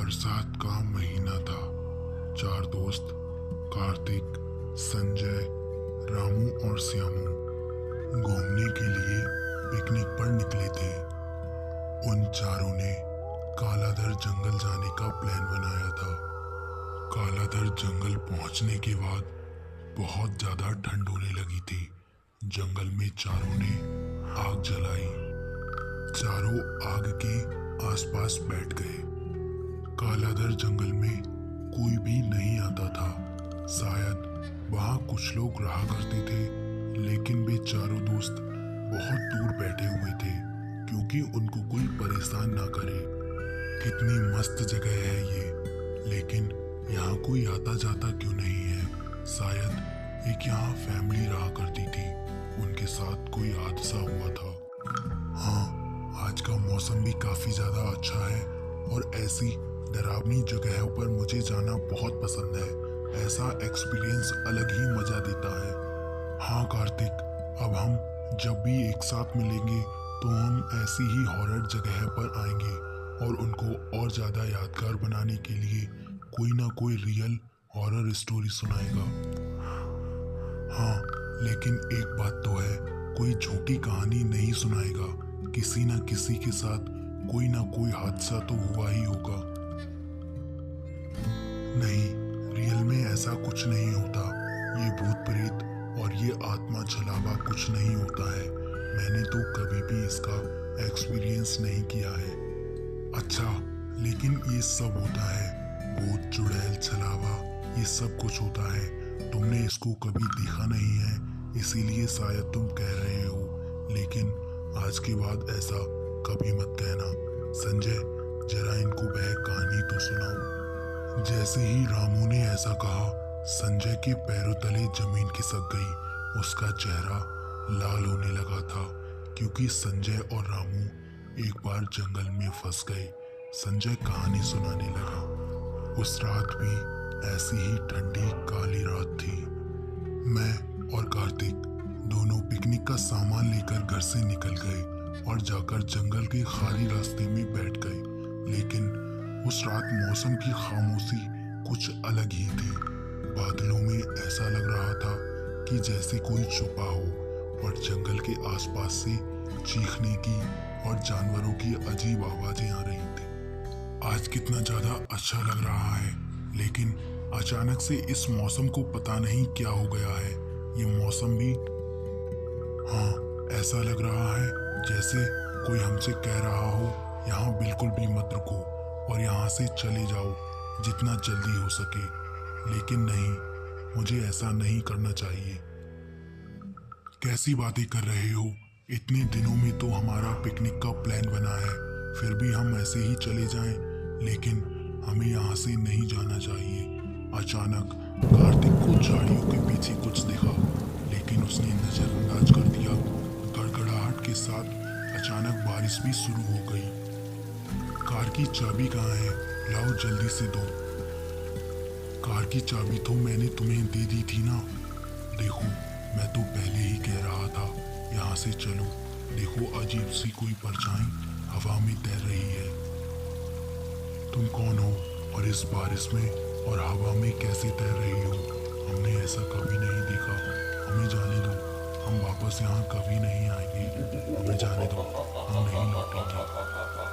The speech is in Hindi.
बरसात का महीना था। चार दोस्त कार्तिक, संजय, रामू और श्यामू घूमने के लिए पिकनिक पर निकले थे। उन चारों ने कालाधर जंगल जाने का प्लान बनाया था। कालाधर जंगल पहुंचने के बाद बहुत ज्यादा ठंड होने लगी थी। जंगल में चारों ने आग जलाई। चारों आग के आसपास बैठ गए। कालाधर जंगल में कोई भी नहीं आता था। शायद वहाँ कुछ लोग रहा करते थे, लेकिन वे चारों दोस्त बहुत दूर बैठे हुए थे क्योंकि उनको कोई परेशान ना करे। कितनी मस्त जगह है ये, लेकिन यहाँ कोई आता जाता क्यों नहीं है? शायद एक यहाँ फैमिली रहा करती थी, उनके साथ कोई हादसा हुआ था। हाँ, आज का मौसम भी काफी ज्यादा अच्छा है और ऐसी डरावनी जगहों पर मुझे जाना बहुत पसंद है। ऐसा एक्सपीरियंस अलग ही मजा देता है। हाँ कार्तिक, अब हम जब भी एक साथ मिलेंगे तो हम ऐसी ही हॉरर जगह पर आएंगे और उनको और ज्यादा यादगार बनाने के लिए कोई ना कोई रियल हॉरर स्टोरी सुनाएगा। हाँ, लेकिन एक बात तो है, कोई झूठी कहानी नहीं सुनाएगा। किसी न किसी के साथ कोई ना कोई हादसा तो हुआ ही होगा। नहीं, रियल में ऐसा कुछ नहीं होता। ये भूत प्रेत और ये आत्मा छलावा कुछ नहीं होता है। मैंने तो कभी भी इसका एक्सपीरियंस नहीं किया है। अच्छा, लेकिन ये सब होता है, भूत चुड़ैल छलावा, ये सब कुछ होता है। तुमने इसको कभी देखा नहीं है, इसीलिए शायद तुम कह रहे हो, लेकिन आज के बाद ऐसा कभी मत कहना। संजय, जरा इनको वह कहानी तो सुनाओ। जैसे ही रामू ने ऐसा कहा, संजय के पैरों तले जमीन खिसक गई। उसका चेहरा लाल होने लगा था क्योंकि संजय और रामू एक बार जंगल में फंस गए। संजय कहानी सुनाने लगा। उस रात भी ऐसी ही ठंडी काली रात थी। मैं और कार्तिक दोनों पिकनिक का सामान लेकर घर से निकल गए और जाकर जंगल के खाली रास्ते में बैठ गए। लेकिन उस रात मौसम की खामोशी कुछ अलग ही थी। बादलों में ऐसा लग रहा था कि जैसे कोई छुपा हो और जंगल के आसपास से चीखने की और जानवरों की अजीब आवाजें आ रही थी। आज कितना ज्यादा अच्छा लग रहा है, लेकिन अचानक से इस मौसम को पता नहीं क्या हो गया है। ये मौसम भी, हाँ, ऐसा लग रहा है जैसे कोई हमसे कह रहा हो, यहाँ बिल्कुल भी मत रुको और यहाँ से चले जाओ जितना जल्दी हो सके। लेकिन नहीं, मुझे ऐसा नहीं करना चाहिए। कैसी बातें कर रहे हो? इतने दिनों में तो हमारा पिकनिक का प्लान बना है, फिर भी हम ऐसे ही चले जाएं? लेकिन हमें यहाँ से नहीं जाना चाहिए। अचानक कार्तिक को झाड़ियों के पीछे कुछ दिखा, लेकिन उसने नजरअंदाज कर दिया। गड़गड़ाहट के साथ अचानक बारिश भी शुरू हो गई। कार की चाबी कहाँ है? लाओ जल्दी से दो। कार की चाबी तो मैंने तुम्हें दे दी थी ना। देखो, मैं तो पहले ही कह रहा था यहाँ से चलो। देखो, अजीब सी कोई परछाई हवा में तैर रही है। तुम कौन हो और इस बारिश में और हवा में कैसे तैर रही हो? हमने ऐसा कभी नहीं देखा। हमें जाने दो, हम वापस यहाँ कभी नहीं आएंगे। हमें जाने दो, हम नहीं लौटेंगे।